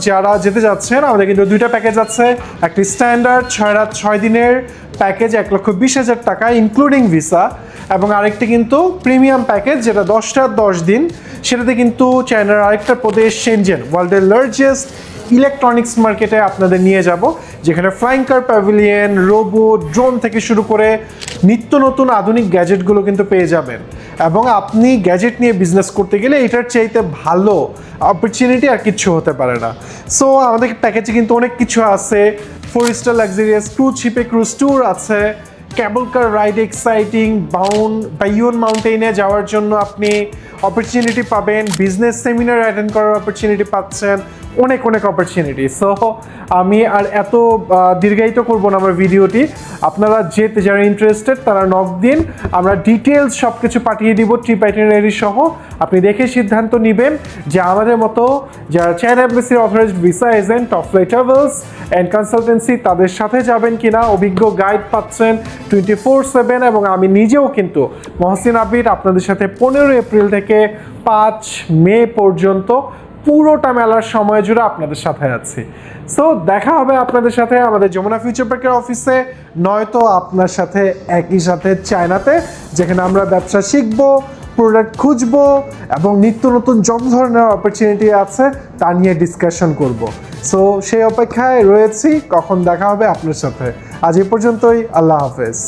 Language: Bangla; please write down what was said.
যারা যেতে যাচ্ছেন আমাদের কিন্তু দুইটা প্যাকেজ আছে, একটি স্ট্যান্ডার্ড 6 রাত 6 দিনের প্যাকেজ 1,20,000 টাকা ইনক্লুডিং ভিসা, এবং আরেকটি কিন্তু প্রিমিয়াম প্যাকেজ যেটা 10 রাত 10 দিন, সেটাতে কিন্তু চায়নার আরেকটা প্রদেশ শেনজেন, ওয়ার্ল্ডের লার্জেস্ট ইলেকট্রনিক্স মার্কেটে আপনাদের নিয়ে যাব, যেখানে ফ্লাইং কার প্যাভিলিয়ন, রোবট, ড্রোন থেকে শুরু করে নিত্য নতুন আধুনিক গ্যাজেটগুলো কিন্তু পেয়ে যাবেন। এবং আপনি গ্যাজেট নিয়ে বিজনেস করতে গেলে এটার চাইতে ভালো অপরচুনিটি আর কিছু হতে পারে না। সো আমাদের প্যাকেজে কিন্তু অনেক কিছু আছে, 4 স্টার লাক্সারিয়াস ক্রুজ শিপে ক্রুজ ট্যুর আছে, cable car ride exciting, Baiyun মাউন্টেনে যাওয়ার জন্য আপনি অপরচুনিটি পাবেন, বিজনেস সেমিনার অ্যাটেন্ড করার অপরচুনিটি পাচ্ছেন, অনেক অনেক অপরচুনিটি। সো আমি আর এত দীর্ঘায়িত করবো না আমার ভিডিওটি, আপনারা যারা ইন্টারেস্টেড তারা নক দিন, আমরা ডিটেলস সব কিছু পাঠিয়ে দিব ট্রিপ আইটিনারি সহ। আপনি দেখে সিদ্ধান্ত নেবেন যে আমাদের মতো যারা চায়না এম্বাসির authorized visa agent, top flight travels and consultancy, তাদের সাথে যাবেন কিনা। অভিজ্ঞ গাইড পাচ্ছেন 24/7, এবং আমি নিজেও কিন্তু মহসিন আবির আপনাদের সাথে 15 এপ্রিল থেকে 5 মে পর্যন্ত পুরোটা মেলার সময় জুড়ে আপনাদের সাথে আছি। সো দেখা হবে আপনাদের সাথে আমাদের যমুনা ফিউচার পার্কের অফিসে, নয়তো আপনার সাথে একই সাথে চায়নাতে, যেখানে আমরা ব্যবসা শিখবো, প্রোডাক্ট খুঁজবো এবং নিত্য নতুন যত ধরনের অপরচুনিটি আছে তা নিয়ে ডিসকাশন করব। সো সেই অপেক্ষায় রয়েছি কখন দেখা হবে আপনার সাথে। আজ এ পর্যন্তই, আল্লাহ হাফেজ।